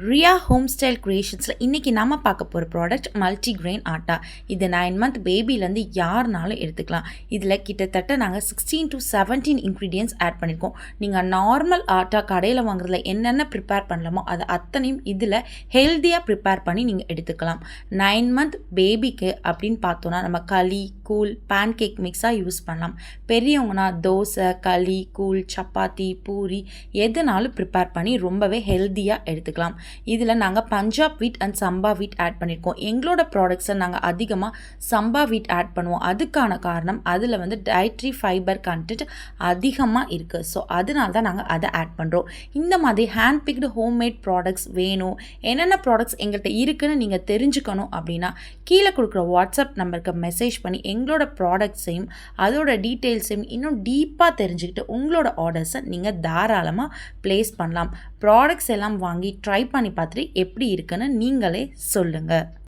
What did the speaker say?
Riya home style கிரியேஷன்ஸில் இன்றைக்கி நம்ம பார்க்க போகிற ப்ராடக்ட் மல்டிக்ரெயின் ஆட்டா. இது 9 மந்த் பேபிலேருந்து யாருனாலும் எடுத்துக்கலாம். இதில் கிட்டத்தட்ட நாங்கள் 16 to 17 இன்க்ரீடியன்ஸ் ஆட் பண்ணியிருக்கோம். நீங்கள் நார்மல் ஆட்டா கடையில் வாங்குறதுல என்னென்ன ப்ரிப்பேர் பண்ணலாமோ அது அத்தனையும் இதில் ஹெல்த்தியாக ப்ரிப்பேர் பண்ணி நீங்கள் எடுத்துக்கலாம். 9 மந்த் பேபிக்கு அப்படின்னு பார்த்தோன்னா நம்ம களி, கூழ், பேன் கேக் மிக்ஸாக யூஸ் பண்ணலாம். பெரியவங்கன்னா தோசை, களி, கூழ், சப்பாத்தி, பூரி எதுனாலும் ப்ரிப்பேர் பண்ணி ரொம்பவே ஹெல்த்தியாக எடுத்துக்கலாம். இதில் நாங்கள் பஞ்சாப் வீட் அண்ட் சம்பா வீட் ஆட் பண்ணியிருக்கோம். எங்களோட ப்ராடக்ட்ஸை நாங்கள் அதிகமாக சம்பா வீட் ஆட் பண்ணுவோம். அதுக்கான காரணம் அதில் வந்து டயட்ரி ஃபைபர் கண்டென்ட் அதிகமாக இருக்குது. ஸோ அதனால தான் நாங்கள் அதை ஆட் பண்ணுறோம். இந்த மாதிரி ஹேண்ட் பிக்டு ஹோம்மேட் ப்ராடக்ட்ஸ் வேணும், என்னென்ன ப்ராடக்ட்ஸ் எங்கள்கிட்ட இருக்குதுன்னு நீங்கள் தெரிஞ்சுக்கணும் அப்படின்னா கீழே கொடுக்குற வாட்ஸ்அப் நம்பருக்கு மெசேஜ் பண்ணி எங்களோட ப்ராடக்ட்ஸையும் அதோட டீட்டெயில்ஸையும் இன்னும் டீப்பாக தெரிஞ்சுக்கிட்டு உங்களோட ஆர்டர்ஸை நீங்கள் தாராளமாக ப்ளேஸ் பண்ணலாம். ப்ராடக்ட்ஸ் எல்லாம் வாங்கி ட்ரை பண்ணி பார்த்துட்டு எப்படி இருக்குன்னு நீங்களே சொல்லுங்கள்.